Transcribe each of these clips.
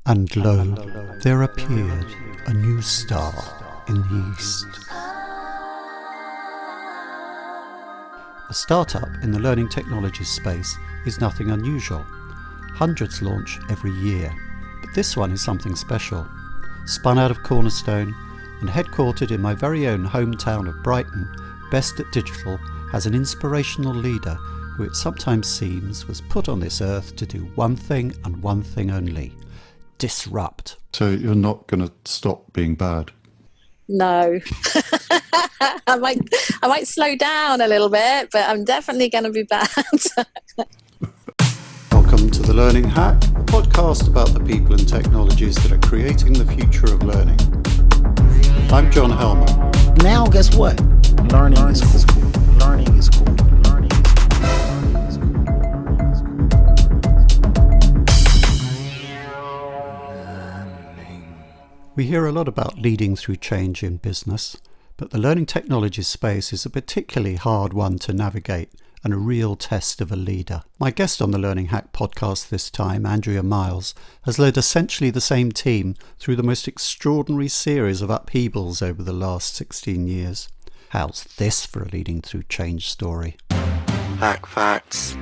And lo, there appeared a new star in the east. A startup in the learning technologies space is nothing unusual. Hundreds launch every year, but this one is something special. Spun out of Cornerstone and headquartered in my very own hometown of Brighton, BestAtDigital has an inspirational leader who it sometimes seems was put on this earth to do one thing and one thing only: disrupt. So you're not going to stop being bad? No. I might slow down a little bit, but I'm definitely going to be bad. Welcome to The Learning Hack, a podcast about the people and technologies that are creating the future of learning. I'm John Helming. Now guess what? Learning is cool. Learning is cool. Learning is cool. We hear a lot about leading through change in business, but the learning technologies space is a particularly hard one to navigate and a real test of a leader. My guest on the Learning Hack podcast this time, Andrea Miles, has led essentially the same team through the most extraordinary series of upheavals over the last 16 years. How's this for a leading through change story? Hack facts.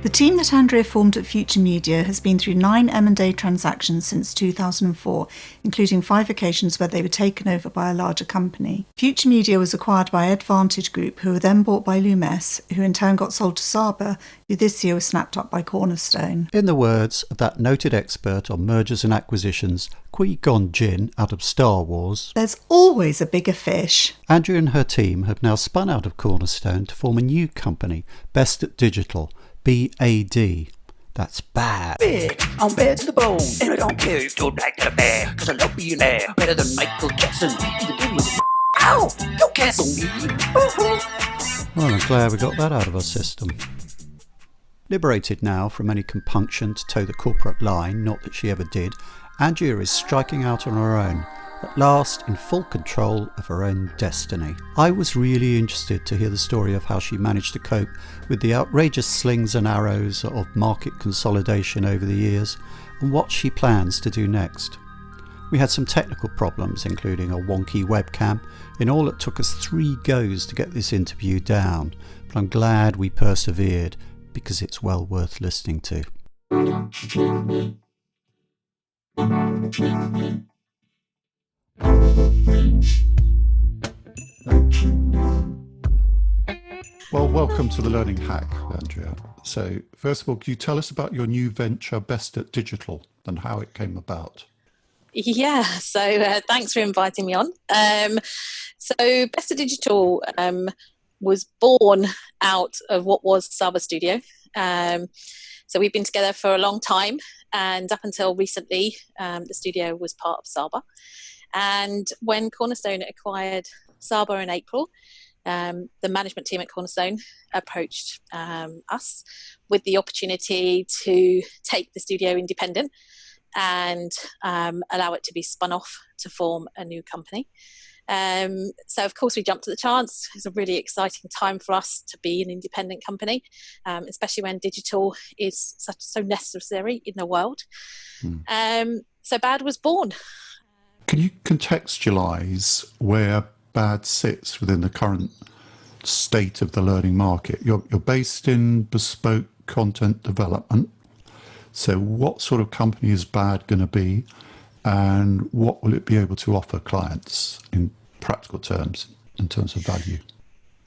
The team that Andrea formed at Future Media has been through 9 M&A transactions since 2004, including 5 occasions where they were taken over by a larger company. Future Media was acquired by Advantage Group, who were then bought by Lumes, who in turn got sold to Saba, who this year was snapped up by Cornerstone. In the words of that noted expert on mergers and acquisitions, Qui-Gon Jinn out of Star Wars, there's always a bigger fish. Andrea and her team have now spun out of Cornerstone to form a new company, BestAtDigital, B.A.D. That's bad. Big, I'm bad to the bone, and I don't care if you're black to the bad, cause I love being there, better than Michael Jackson. Ow! Don't cancel me! Well, I'm glad we got that out of our system. Liberated now from any compunction to toe the corporate line, not that she ever did, Andrea is striking out on her own, at last in full control of her own destiny. I was really interested to hear the story of how she managed to cope with the outrageous slings and arrows of market consolidation over the years, and what she plans to do next. We had some technical problems, including a wonky webcam. In all, it took us 3 goes to get this interview down, but I'm glad we persevered, because it's well worth listening to. Well, welcome to the Learning Hack, Andrea. So, first of all, can you tell us about your new venture, BestAtDigital, and how it came about? Yeah, so thanks for inviting me on. So BestAtDigital was born out of what was Saba Studio. So we've been together for a long time, and up until recently, the studio was part of Saba. And when Cornerstone acquired Saba in April, the management team at Cornerstone approached us with the opportunity to take the studio independent and allow it to be spun off to form a new company. So of course we jumped at the chance. It's a really exciting time for us to be an independent company, especially when digital is so necessary in the world. So B.A.D was born. Can you contextualise where B.A.D sits within the current state of the learning market? You're based in bespoke content development. So what sort of company is B.A.D going to be, and what will it be able to offer clients in practical terms, in terms of value?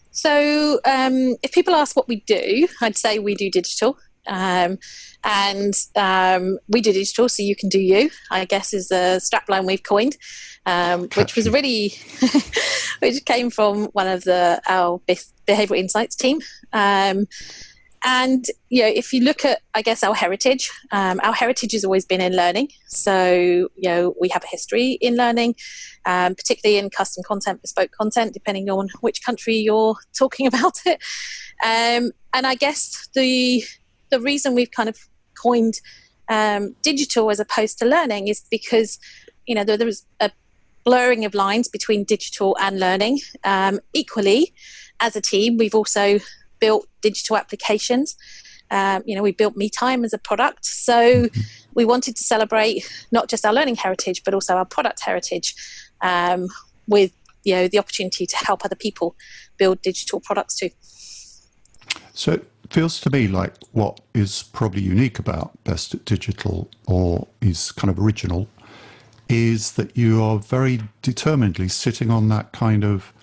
So if people ask what we do, I'd say we do digital. And we do digital, so you can do you, I guess, is a strapline we've coined, which was really, which came from one of our behavioural insights team. And, you know, if you look at, I guess, our heritage has always been in learning. So, you know, we have a history in learning, particularly in custom content, bespoke content, depending on which country you're talking about it. And I guess the reason we've kind of coined digital as opposed to learning is because, you know, there was a blurring of lines between digital and learning. Equally, as a team, we've also built digital applications We built Me Time as a product. So we wanted to celebrate not just our learning heritage, but also our product heritage, with the opportunity to help other people build digital products too. So it feels to me like what is probably unique about BestAtDigital, or is kind of original, is that you are very determinedly sitting on that kind of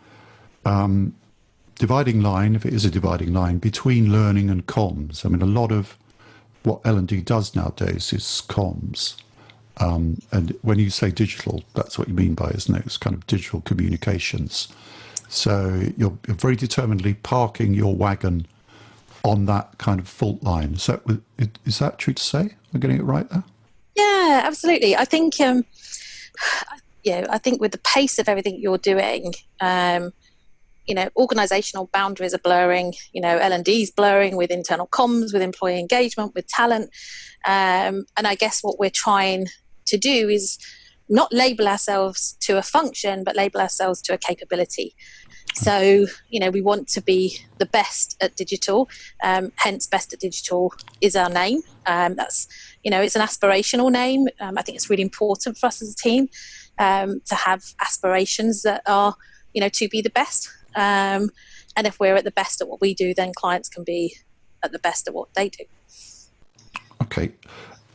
dividing line, if it is a dividing line, between learning and comms. I mean, a lot of what L&D does nowadays is comms. And when you say digital, that's what you mean by, isn't it? It's kind of digital communications. So you're very determinedly parking your wagon on that kind of fault line. Is that true to say? Am I getting it right there? Yeah, absolutely. I think, I think with the pace of everything you're doing, organizational boundaries are blurring, L&D's blurring with internal comms, with employee engagement, with talent. And I guess what we're trying to do is not label ourselves to a function, but label ourselves to a capability. So, we want to be the best at digital, hence BestAtDigital is our name. That's, it's an aspirational name. I think it's really important for us as a team to have aspirations that are, to be the best. And if we're at the best at what we do, then clients can be at the best at what they do. Okay.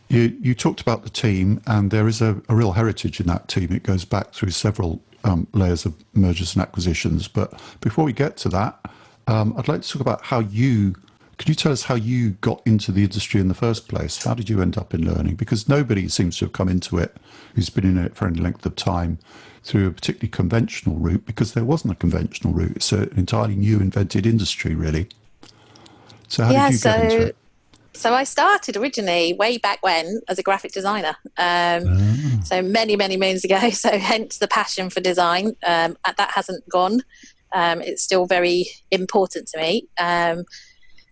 You talked about the team, and there is a real heritage in that team. It goes back through several layers of mergers and acquisitions. But before we get to that, I'd like to talk about could you tell us how you got into the industry in the first place? How did you end up in learning? Because nobody seems to have come into it who's been in it for any length of time through a particularly conventional route, because there wasn't a conventional route. It's an entirely new invented industry, really. So how did you get into it? So I started originally way back when as a graphic designer. So many, many moons ago. So hence the passion for design. That hasn't gone. It's still very important to me.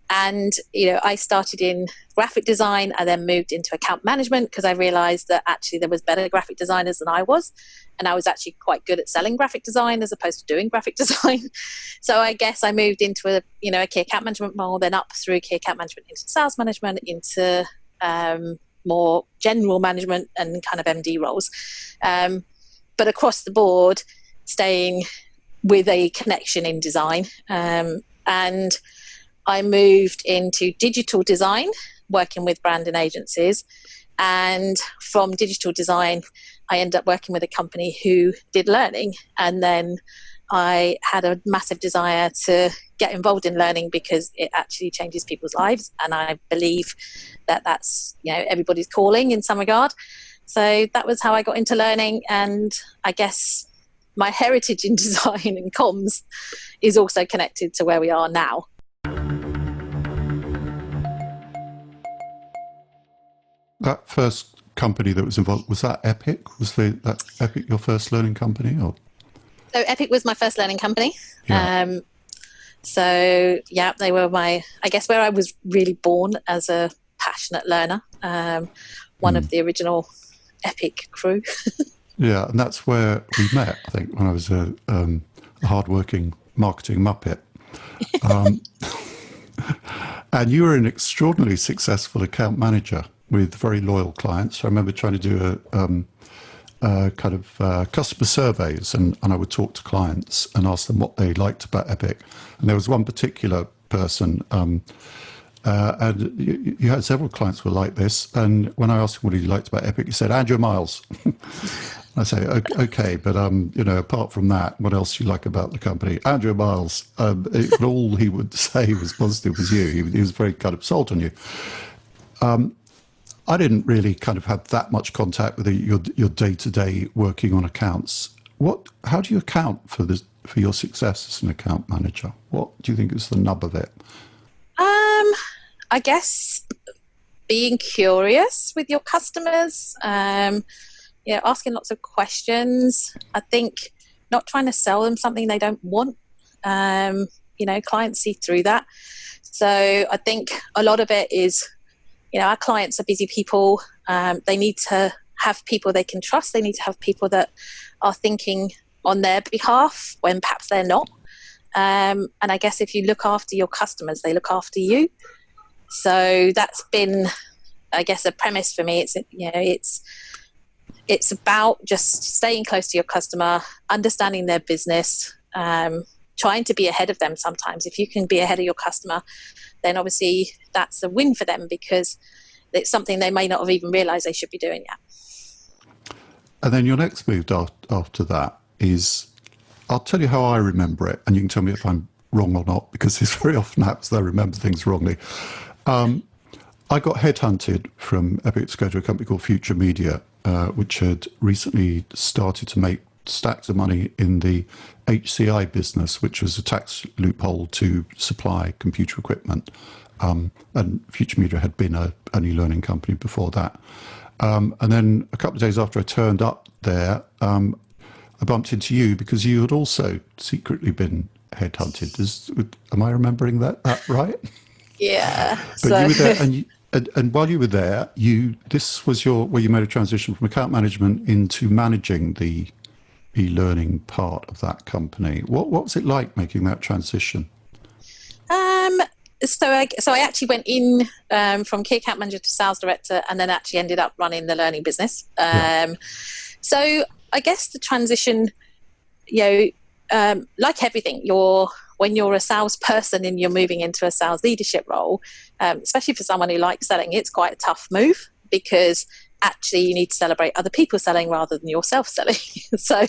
And, I started in graphic design. I then moved into account management because I realized that actually there was better graphic designers than I was. And I was actually quite good at selling graphic design as opposed to doing graphic design. So I guess I moved into a key account management role, then up through key account management into sales management, into more general management and kind of MD roles. But across the board, staying with a connection in design. And I moved into digital design, working with brand and agencies. And from digital design, I ended up working with a company who did learning. And then I had a massive desire to get involved in learning because it actually changes people's lives. And I believe that that's, everybody's calling in some regard. So that was how I got into learning. And I guess my heritage in design and comms is also connected to where we are now. That first company that was involved, was that Epic? Was that Epic your first learning company? Or? So Epic was my first learning company. Yeah. They were where I was really born as a passionate learner. One of the original Epic crew. Yeah, and that's where we met, I think, when I was a hard-working marketing muppet. And you were an extraordinarily successful account manager with very loyal clients. I remember trying to do customer surveys, and I would talk to clients and ask them what they liked about Epic. And there was one particular person, and you had several clients who were like this. And when I asked him what he liked about Epic, he said, Andrea Miles. I say, okay, but apart from that, what else do you like about the company? Andrea Miles. All he would say was positive was you. He was very kind of sold on you. I didn't really kind of have that much contact with your day-to-day working on accounts. How do you account for your success as an account manager? What do you think is the nub of it? I guess being curious with your customers, asking lots of questions. I think not trying to sell them something they don't want. Clients see through that. So I think a lot of it is, our clients are busy people. They need to have people they can trust. They need to have people that are thinking on their behalf when perhaps they're not. And I guess if you look after your customers, they look after you. So that's been, I guess, a premise for me. It's about just staying close to your customer, understanding their business, trying to be ahead of them sometimes. If you can be ahead of your customer, then obviously that's a win for them, because it's something they may not have even realised they should be doing yet. And then your next move after that is, I'll tell you how I remember it, and you can tell me if I'm wrong or not, because this very often happens that I remember things wrongly. I got headhunted from Epic to go to a company called Future Media, which had recently started to make stacks of money in the HCI business, which was a tax loophole to supply computer equipment. And Future Media had been an e-learning company before that. And then a couple of days after I turned up there, I bumped into you because you had also secretly been headhunted. Am I remembering that right? Yeah. But you were there, and while you were there, this was where you made a transition from account management into managing the e-learning part of that company. What was it like making that transition? So I actually went in from key account manager to sales director, and then actually ended up running the learning business. So I guess the transition, like everything, when you're a salesperson and you're moving into a sales leadership role, especially for someone who likes selling, it's quite a tough move, because actually you need to celebrate other people selling rather than yourself selling. So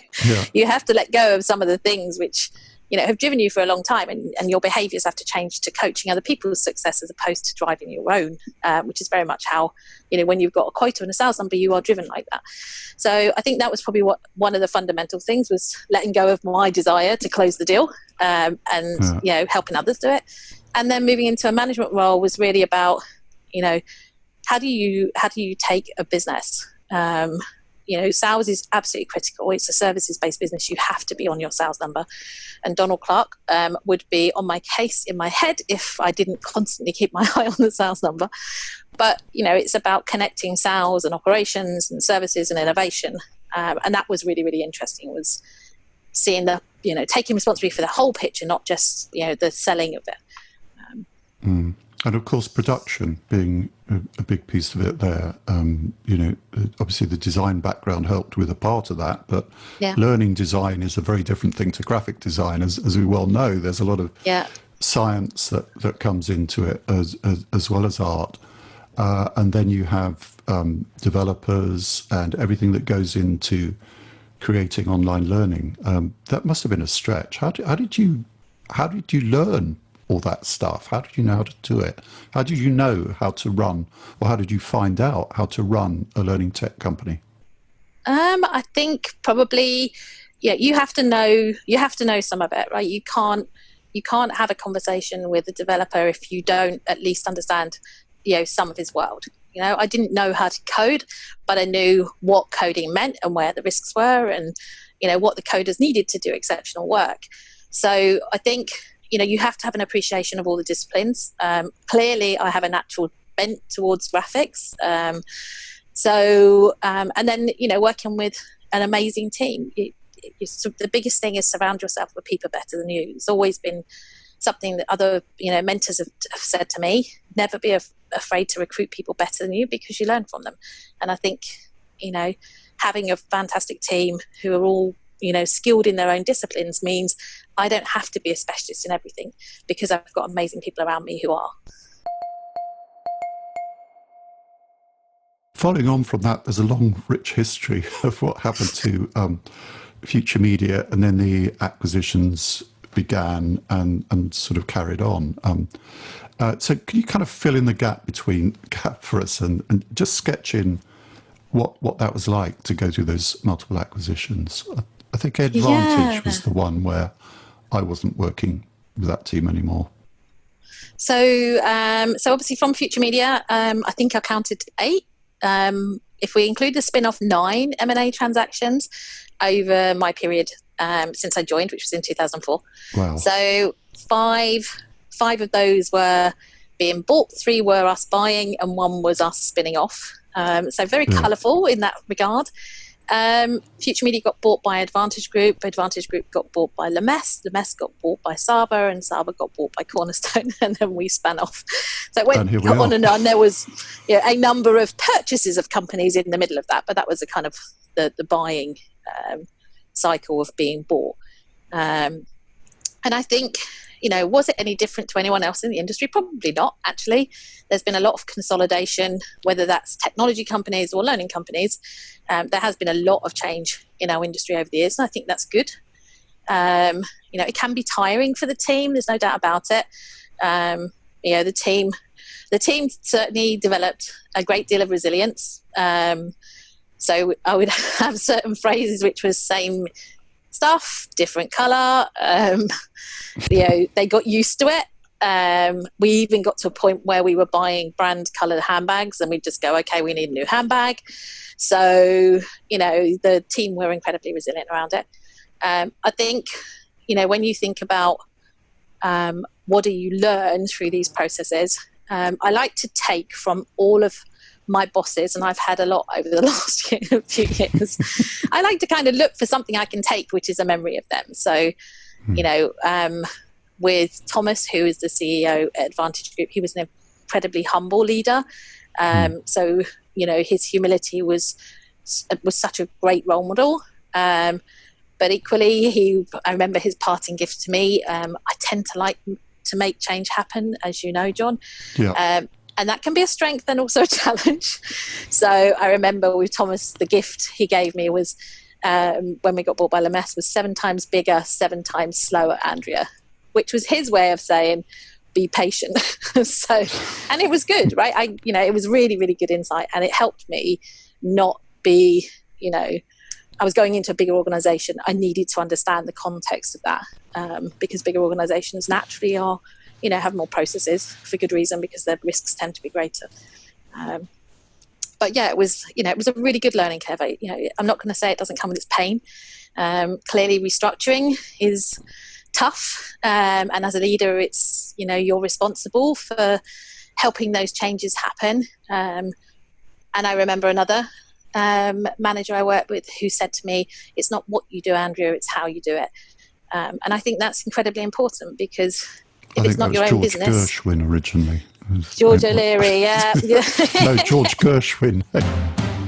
you have to let go of some of the things which have driven you for a long time, and your behaviours have to change to coaching other people's success as opposed to driving your own, which is very much how, when you've got a quota and a sales number, you are driven like that. So I think that was probably one of the fundamental things, was letting go of my desire to close the deal, and helping others do it. And then moving into a management role was really about, how do you take a business? Sales is absolutely critical. It's a services-based business. You have to be on your sales number. And Donald Clark would be on my case in my head if I didn't constantly keep my eye on the sales number. But, it's about connecting sales and operations and services and innovation. And that was really, really interesting, was seeing taking responsibility for the whole picture, not just, the selling of it. And of course, production being a big piece of it there. Obviously the design background helped with a part of that, but learning design is a very different thing to graphic design, as we well know. There's a lot of science that comes into it as well as art. And then you have developers and everything that goes into creating online learning. That must have been a stretch. How did you learn all that stuff? How did you know how to do it? How did you know how to run, or how did you find out how to run a learning tech company? I think probably, you have to know some of it, right? You can't have a conversation with a developer if you don't at least understand, some of his world. I didn't know how to code, but I knew what coding meant and where the risks were, and, what the coders needed to do exceptional work. So I think, you have to have an appreciation of all the disciplines. Clearly, I have a natural bent towards graphics. And then, working with an amazing team. The biggest thing is surround yourself with people better than you. It's always been something that other, mentors have said to me. Never be afraid to recruit people better than you, because you learn from them. And I think, having a fantastic team who are all, skilled in their own disciplines means I don't have to be a specialist in everything, because I've got amazing people around me who are. Following on from that, there's a long, rich history of what happened to Future Media, and then the acquisitions began and sort of carried on. So can you kind of fill in the gap for us and just sketch in what that was like to go through those multiple acquisitions? I think Advantage was the one where I wasn't working with that team anymore. So obviously from Future Media, I think I counted 8. If we include the spin-off, 9 M&A transactions over my period since I joined, which was in 2004. Wow. So five of those were being bought, 3 were us buying, and 1 was us spinning off. So very colourful in that regard. Future Media got bought by Advantage Group. Advantage Group got bought by Lemess. Lemess got bought by Saba, and Saba got bought by Cornerstone, and then we spun off. So it went on and on. There was a number of purchases of companies in the middle of that, but that was a kind of the buying cycle of being bought. And I think, was it any different to anyone else in the industry? Probably not, actually. There's been a lot of consolidation, whether that's technology companies or learning companies. There has been a lot of change in our industry over the years, and I think that's good. It can be tiring for the team. There's no doubt about it. The team certainly developed a great deal of resilience. So I would have certain phrases which was same stuff, different color. They got used to it. We even got to a point where we were buying brand colored handbags, and we'd just go, okay, we need a new handbag. So, the team were incredibly resilient around it. I think, when you think about what do you learn through these processes, I like to take from all of my bosses, and I've had a lot over the last few years. I like to kind of look for something I can take, which is a memory of them. So, with Thomas, who is the CEO at Advantage Group, he was an incredibly humble leader. So, his humility was such a great role model. But equally, I remember his parting gift to me. I tend to like to make change happen, as you know, John. Yeah. And that can be a strength and also a challenge. So I remember with Thomas, the gift he gave me was, when we got bought by Lemess, was 7 times bigger, 7 times slower, Andrea, which was his way of saying, be patient. And it was good, right? It was really, really good insight, and it helped me not be, I was going into a bigger organization. I needed to understand the context of that, because bigger organizations naturally are, have more processes for good reason, because their risks tend to be greater. But yeah, it was a really good learning curve. I'm not going to say it doesn't come with its pain. Clearly restructuring is tough. And as a leader, it's, you're responsible for helping those changes happen. And I remember another manager I worked with who said to me, it's not what you do, Andrea, it's how you do it. And I think that's incredibly important, because if it's not your own business. George Gershwin originally. George O'Leary, yeah. No, George Gershwin.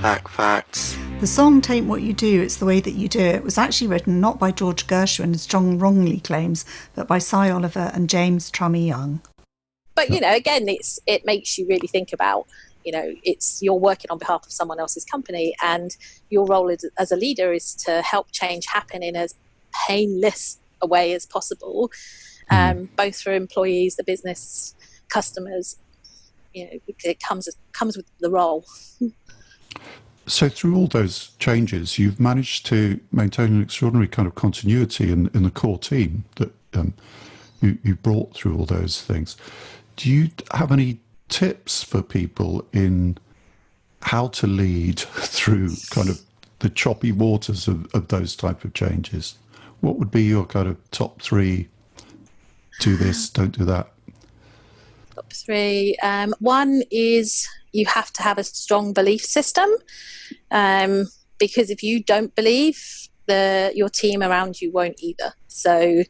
Facts. The song Tain't What You Do, It's the Way That You Do It was actually written not by George Gershwin, as John wrongly claims, but by Cy Oliver and James Trummy Young. But, again, it makes you really think about, you're working on behalf of someone else's company, and your role as a leader is to help change happen in as painless a way as possible, both for employees, the business, customers. It comes with the role. So through all those changes, you've managed to maintain an extraordinary kind of continuity in the core team that you brought through all those things. Do you have any tips for people in how to lead through kind of the choppy waters of those type of changes? What would be your kind of top 3? Do this, don't do that. Top 3. One is you have to have a strong belief system, because if you don't believe, your team around you won't either. So,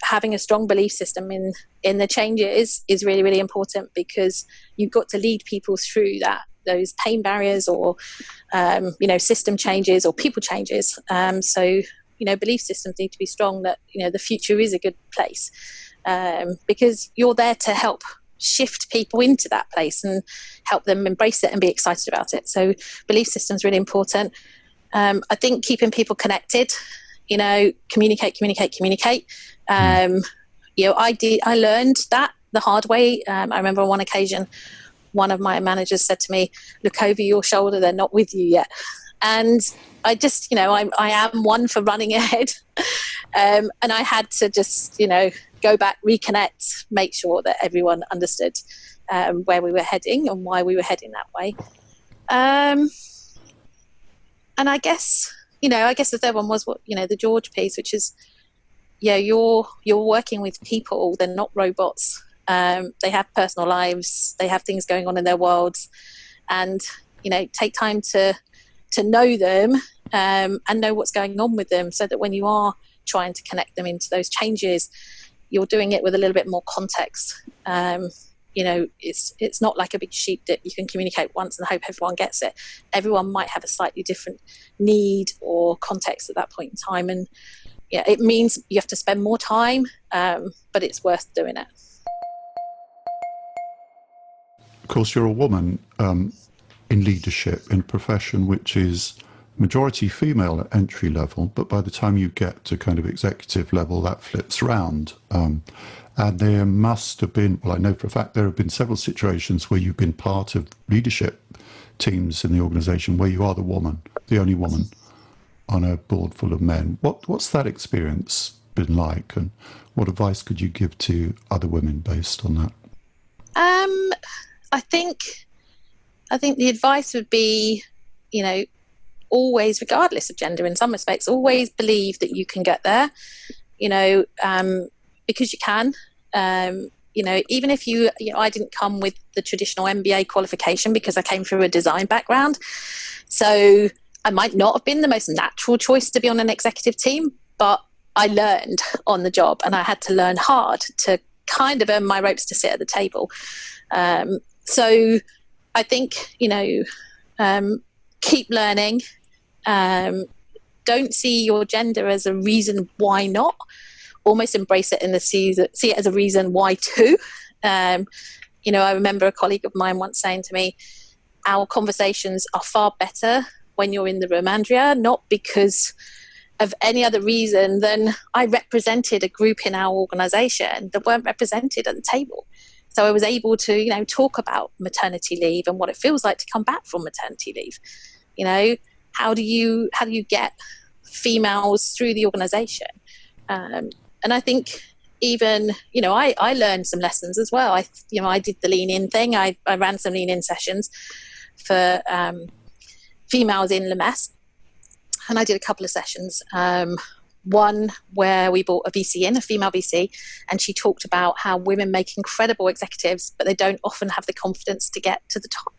having a strong belief system in the changes is really, really important, because you've got to lead people through those pain barriers, or, system changes or people changes. So, belief systems need to be strong that, the future is a good place, because you're there to help shift people into that place and help them embrace it and be excited about it. So belief systems really important. I think keeping people connected, communicate. I learned that the hard way. I remember on one occasion, one of my managers said to me, look over your shoulder, they're not with you yet. And I just, I am one for running ahead. And I had to just, go back, reconnect, make sure that everyone understood where we were heading and why we were heading that way. And I guess the third one was the George piece, which is, you're working with people, they're not robots. They have personal lives, they have things going on in their worlds, and, take time to to know them and know what's going on with them, so that when you are trying to connect them into those changes, you're doing it with a little bit more context. It's not like a big sheep that you can communicate once and hope everyone gets it. Everyone might have a slightly different need or context at that point in time, and it means you have to spend more time, but it's worth doing it. Of course, you're a woman in leadership in a profession which is majority female at entry level, but by the time you get to kind of executive level, that flips round. And there must have been, well, I know for a fact there have been several situations where you've been part of leadership teams in the organisation where you are the woman, the only woman on a board full of men. What's that experience been like, and what advice could you give to other women based on that? I think the advice would be, always, regardless of gender in some respects, always believe that you can get there, because you can. Even if I didn't come with the traditional MBA qualification because I came through a design background. So I might not have been the most natural choice to be on an executive team, but I learned on the job, and I had to learn hard to kind of earn my ropes to sit at the table. So I think, keep learning. Don't see your gender as a reason why not. Almost embrace it and see it as a reason why too. I remember a colleague of mine once saying to me, our conversations are far better when you're in the room, Andrea, not because of any other reason than I represented a group in our organisation that weren't represented at the table. So I was able to, talk about maternity leave and what it feels like to come back from maternity leave. How do you get females through the organisation? And I think even, I learned some lessons as well. I did the lean in thing. I ran some lean in sessions for females in Lemess, and I did a couple of sessions. One where we brought a VC in, a female VC, and she talked about how women make incredible executives, but they don't often have the confidence to get to the top.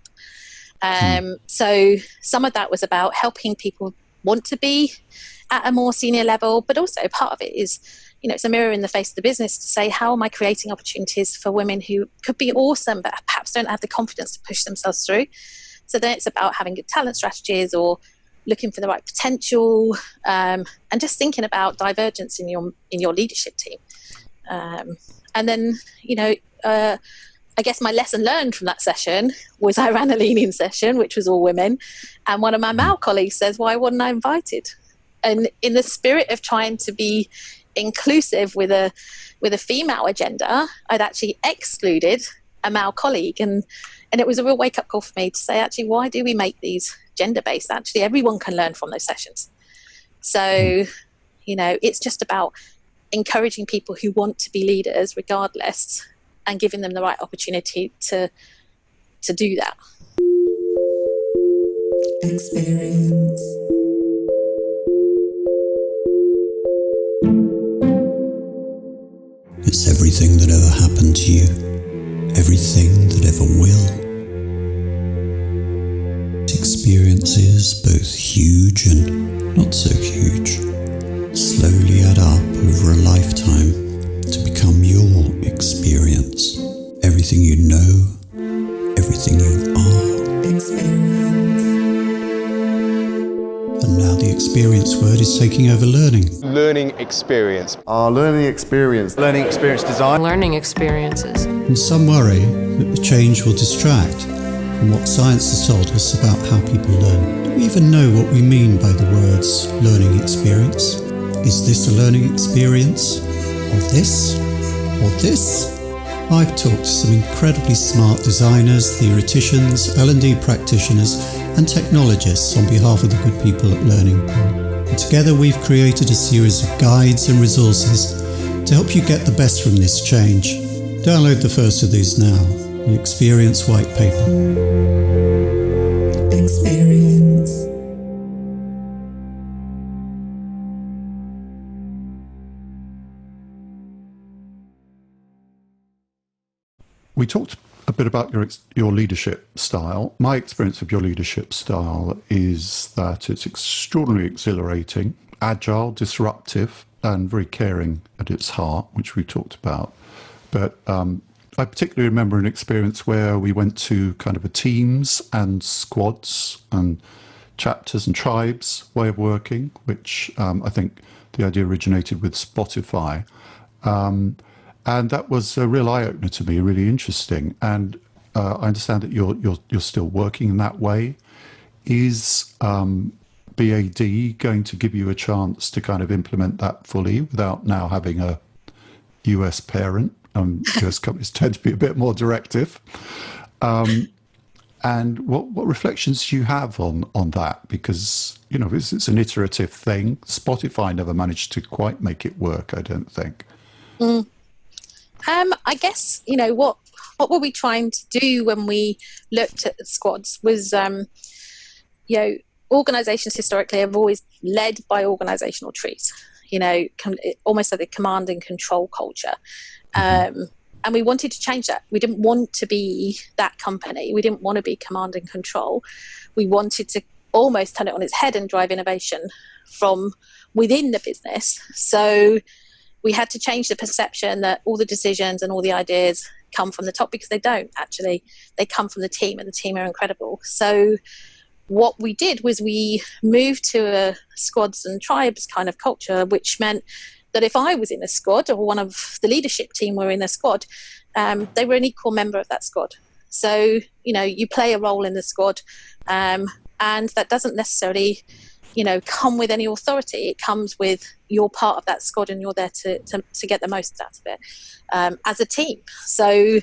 So some of that was about helping people want to be at a more senior level, but also part of it is, it's a mirror in the face of the business to say, how am I creating opportunities for women who could be awesome, but perhaps don't have the confidence to push themselves through? So then it's about having good talent strategies or looking for the right potential, and just thinking about divergence in your leadership team. And then, I guess my lesson learned from that session was I ran a lean-in session, which was all women, and one of my male colleagues says, why wasn't I invited? And in the spirit of trying to be inclusive with a female agenda, I'd actually excluded a male colleague, and it was a real wake-up call for me to say, actually, why do we make these gender-based? Actually, everyone can learn from those sessions. So, it's just about encouraging people who want to be leaders regardless, and giving them the right opportunity to do that. Experience. It's everything that ever happened to you, everything that ever will. Experiences, both huge and not so huge, slowly add up over a lifetime to become your experience. Everything you know, everything you are. Experience. And now the experience word is taking over learning. Learning experience. Our learning experience. Learning experience design. Learning experiences. And some worry that the change will distract from what science has told us about how people learn. Do we even know what we mean by the words learning experience? Is this a learning experience? Or this? Or this? I've talked to some incredibly smart designers, theoreticians, L&D practitioners and technologists on behalf of the good people at Learning. And together we've created a series of guides and resources to help you get the best from this change. Download the first of these now, the Experience White Paper. Experience. We talked a bit about your leadership style. My experience of your leadership style is that it's extraordinarily exhilarating, agile, disruptive, and very caring at its heart, which we talked about. But I particularly remember an experience where we went to kind of a teams and squads and chapters and tribes way of working, which I think the idea originated with Spotify. And that was a real eye-opener to me, really interesting. And I understand that you're still working in that way. Is B.A.D going to give you a chance to kind of implement that fully without now having a US parent? US companies tend to be a bit more directive. And what reflections do you have on that? Because, you know, it's an iterative thing. Spotify never managed to quite make it work, I don't think. I guess, you know, what were we trying to do when we looked at the squads was, you know, organizations historically have always led by organizational trees, you know, almost like the command and control culture. And we wanted to change that. We didn't want to be that company. We didn't want to be command and control. We wanted to almost turn it on its head and drive innovation from within the business. So we had to change the perception that all the decisions and all the ideas come from the top, because they don't actually. They come from the team, and the team are incredible. So what we did was we moved to a squads and tribes kind of culture, which meant that if I was in a squad or one of the leadership team were in a squad, they were an equal member of that squad. So, you know, you play a role in the squad, and that doesn't necessarily, you know, come with any authority. It comes with you're part of that squad and you're there to get the most out of it as a team. So,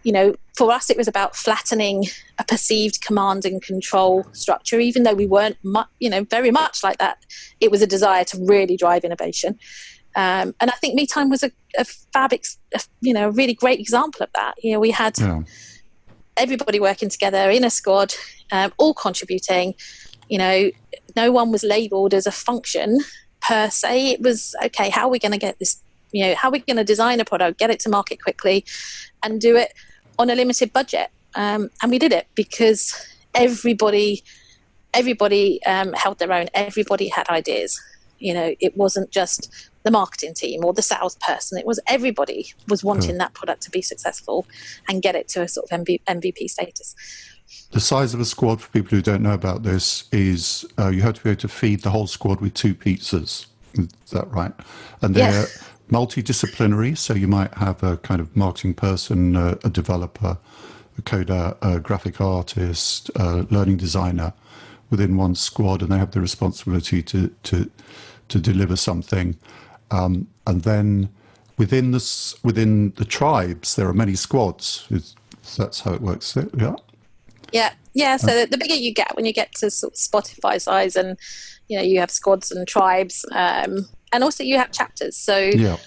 you know, for us, it was about flattening a perceived command and control structure, even though we weren't, very much like that. It was a desire to really drive innovation. And I think Me Time was a really great example of that. You know, we had everybody working together in a squad, all contributing. You know, no one was labelled as a function per se. It was, okay, how are we going to get this, you know, how are we going to design a product, get it to market quickly, and do it on a limited budget? And we did it because everybody held their own. Everybody had ideas. You know, it wasn't just the marketing team or the salesperson. It was everybody was wanting that product to be successful and get it to a sort of MVP status. The size of a squad, for people who don't know about this, is you have to be able to feed the whole squad with 2 pizzas. Is that right? And they're multidisciplinary, so you might have a kind of marketing person, a developer, a coder, a graphic artist, a learning designer within one squad, and they have the responsibility to deliver something. And then within the tribes, there are many squads. That's how it works. Yeah. So the bigger you get, when you get to sort of Spotify size, and you know, you have squads and tribes, and also you have chapters. So you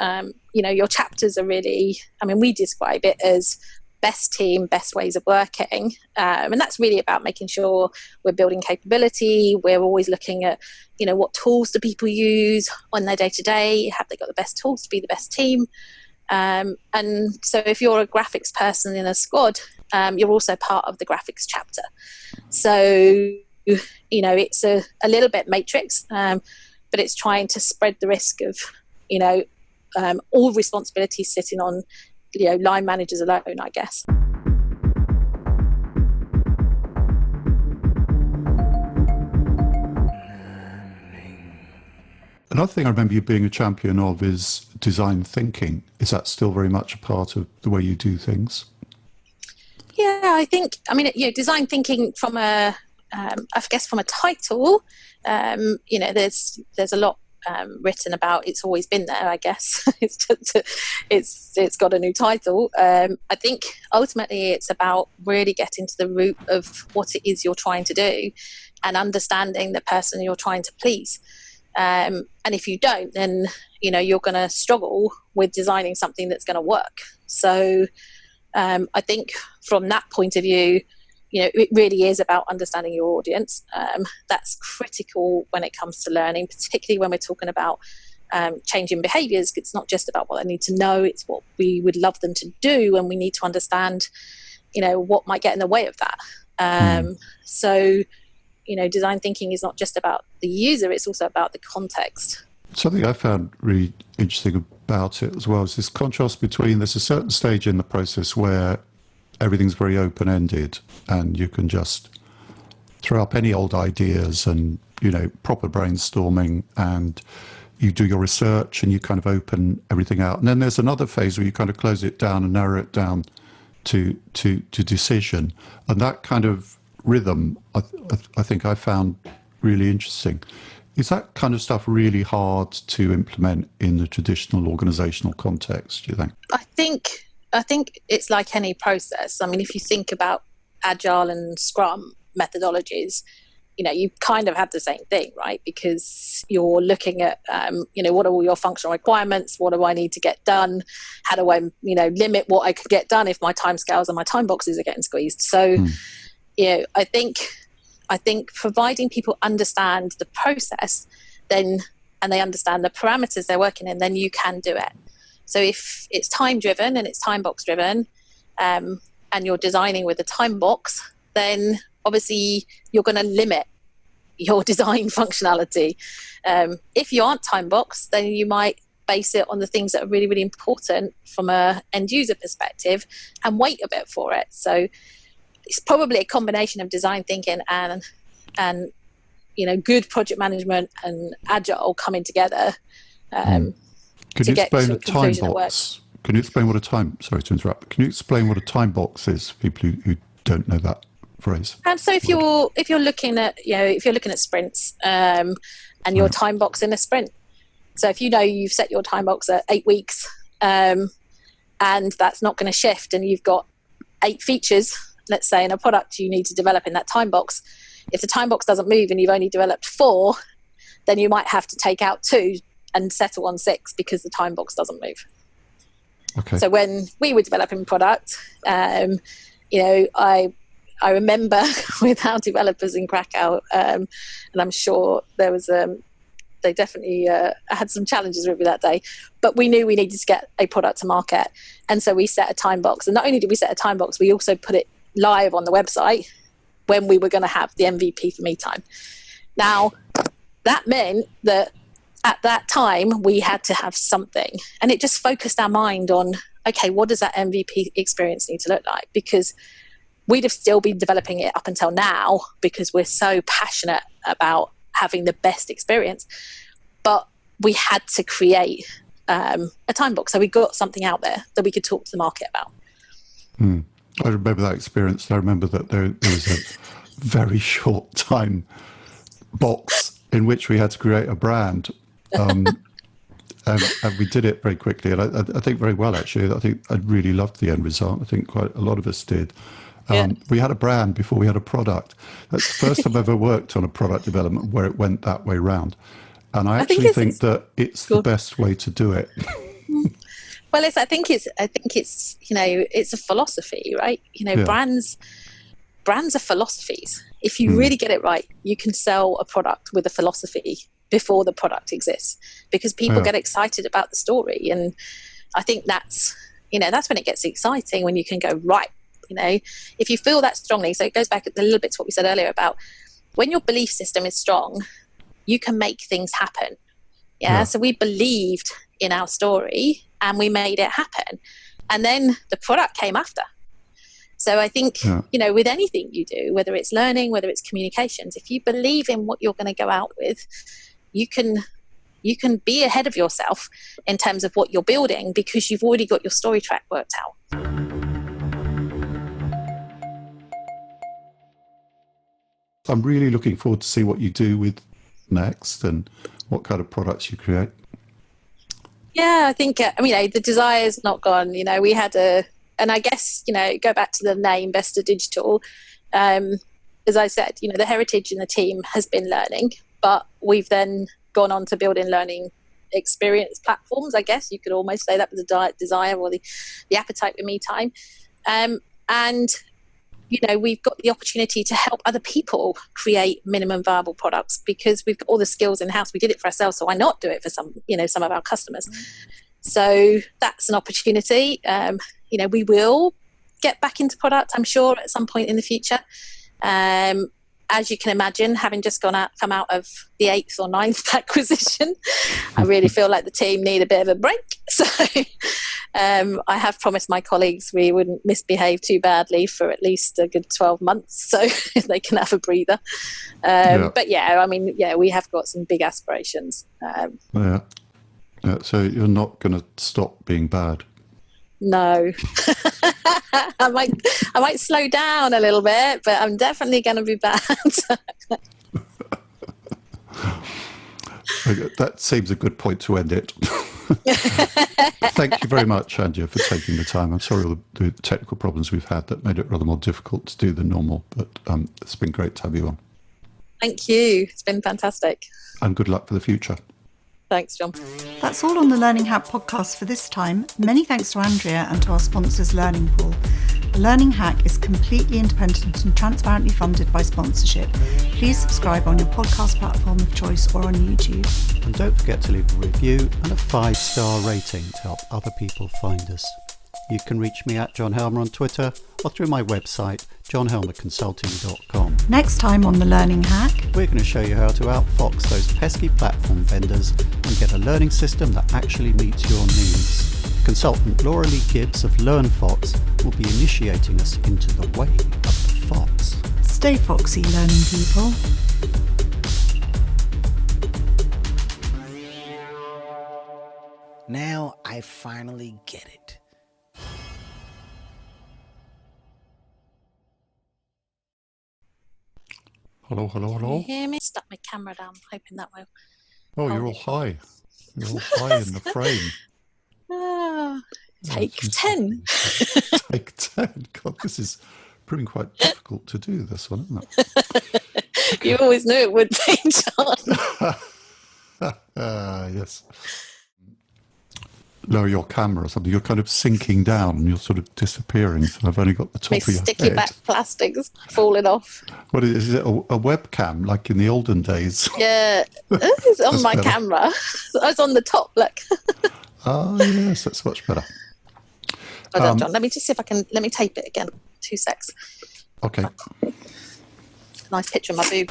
know, your chapters are really, I mean, we describe it as best team, best ways of working, and that's really about making sure we're building capability. We're always looking at, you know, what tools do people use on their day-to-day? Have they got the best tools to be the best team? And so if you're a graphics person in a squad, you're also part of the graphics chapter. So, you know, it's a little bit matrix, but it's trying to spread the risk of, you know, all responsibilities sitting on, you know, line managers alone, I guess. Another thing I remember you being a champion of is design thinking. Is that still very much a part of the way you do things? Yeah, I think, I mean, you know, design thinking from I guess from a title, you know, there's a lot written about. It's always been there, I guess. It's got a new title. I think ultimately it's about really getting to the root of what it is you're trying to do and understanding the person you're trying to please. And if you don't, then, you know, you're going to struggle with designing something that's going to work. So I think from that point of view, you know, it really is about understanding your audience. That's critical when it comes to learning, particularly when we're talking about, changing behaviors. It's not just about what they need to know, it's what we would love them to do, and we need to understand, what might get in the way of that. So, design thinking is not just about the user, it's also about the context. Something I found really interesting about it as well is this contrast between there's a certain stage in the process where everything's very open-ended and you can just throw up any old ideas and, proper brainstorming, and you do your research and you kind of open everything out. And then there's another phase where you kind of close it down and narrow it down to decision. And that kind of rhythm, I think I found really interesting. Is that kind of stuff really hard to implement in the traditional organizational context, do you think? I think it's like any process. I mean, if you think about agile and scrum methodologies, you kind of have the same thing, right? Because you're looking at, what are all your functional requirements? What do I need to get done? How do I, limit what I could get done if my timescales and my time boxes are getting squeezed? So, I think providing people understand the process, and they understand the parameters they're working in, then you can do it. So if it's time driven and it's time box driven, and you're designing with a time box, then obviously you're going to limit your design functionality. If you aren't time boxed, then you might base it on the things that are really, really important from a end user perspective and wait a bit for it. So it's probably a combination of design thinking and good project management and agile coming together. Can you explain the time box? Can you explain what a time? Sorry to interrupt. Can you explain what a time box is for people who don't know that phrase? So if you're looking at sprints, and your time box in a sprint. So if you've set your time box at 8 weeks, and that's not going to shift, and you've got 8 features, let's say, in a product you need to develop in that time box. If the time box doesn't move and you've only developed 4, then you might have to take out 2 and settle on 6 because the time box doesn't move. Okay. So when we were developing product, I remember with our developers in Krakow, and I'm sure there was they definitely had some challenges with me that day, but we knew we needed to get a product to market, and so we set a time box. And not only did we set a time box, we also put it live on the website when we were going to have the MVP for me time. Now, that meant that at that time we had to have something, and it just focused our mind on, okay, what does that MVP experience need to look like? Because we'd have still been developing it up until now because we're so passionate about having the best experience, but we had to create a time box, so we got something out there that we could talk to the market about. I remember that experience. I remember that there was a very short time box in which we had to create a brand, and we did it very quickly, and I think very well, actually. I think I really loved the end result. I think quite a lot of us did. We had a brand before we had a product. That's the first time I've ever worked on a product development where it went that way round. And I actually think that it's the best way to do it. Well, I think it's it's a philosophy, right? Brands are philosophies. If you really get it right, you can sell a product with a philosophy before the product exists, because people get excited about the story. And I think that's when it gets exciting, when you can go, right, if you feel that strongly. So it goes back a little bit to what we said earlier about when your belief system is strong, you can make things happen. So we believed in our story and we made it happen, and then the product came after. So I think with anything you do, whether it's learning, whether it's communications, if you believe in what you're going to go out with, you can be ahead of yourself in terms of what you're building, because you've already got your story track worked out. I'm really looking forward to see what you do with next and what kind of products you create. Yeah, I think, the desire's not gone. We had and I guess, go back to the name BestAtDigital. As I said, the heritage in the team has been learning, but we've then gone on to building learning experience platforms. I guess you could almost say that was a desire or the appetite for me time. And we've got the opportunity to help other people create minimum viable products because we've got all the skills in house. We did it for ourselves, so why not do it for some of our customers? So that's an opportunity. We will get back into products, I'm sure, at some point in the future. As you can imagine, having just come out of the 8th or 9th acquisition, I really feel like the team need a bit of a break. So I have promised my colleagues we wouldn't misbehave too badly for at least a good 12 months, so they can have a breather. But we have got some big aspirations. So you're not going to stop being bad? No. I might slow down a little bit, but I'm definitely going to be bad. That seems a good point to end it. Thank you very much, Andrea, for taking the time. I'm sorry all the technical problems we've had that made it rather more difficult to do than normal, but it's been great to have you on. Thank you. It's been fantastic. And good luck for the future. Thanks, John. That's all on the Learning Hack podcast for this time. Many thanks to Andrea and to our sponsors Learning Pool. The Learning Hack is completely independent and transparently funded by sponsorship. Please subscribe on your podcast platform of choice or on YouTube. And don't forget to leave a review and a 5-star rating to help other people find us. You can reach me at John Helmer on Twitter or through my website, johnhelmerconsulting.com. Next time on The Learning Hack, we're going to show you how to outfox those pesky platform vendors and get a learning system that actually meets your needs. Consultant Laura Lee Gibbs of LearnFox will be initiating us into the way of the fox. Stay foxy, learning people. Now I finally get it. Hello. Can you hear me? Stuck my camera down, hoping that will. Oh, you're all high. You're all high in the frame. Take 10. Take 10. God, this is proving quite difficult to do, this one, isn't it? You always knew it would be, John. Yes. Lower your camera or something. You're kind of sinking down and you're sort of disappearing. So I've only got the top My of your sticky head. back plastics falling off. What is it? A webcam like in the olden days? Yeah, it's on my better. camera. It's on the top. Look. Oh yes, that's much better. Hold on, John. Let me just see if I can. Let me tape it again. 2 secs. Okay. Nice picture of my boob.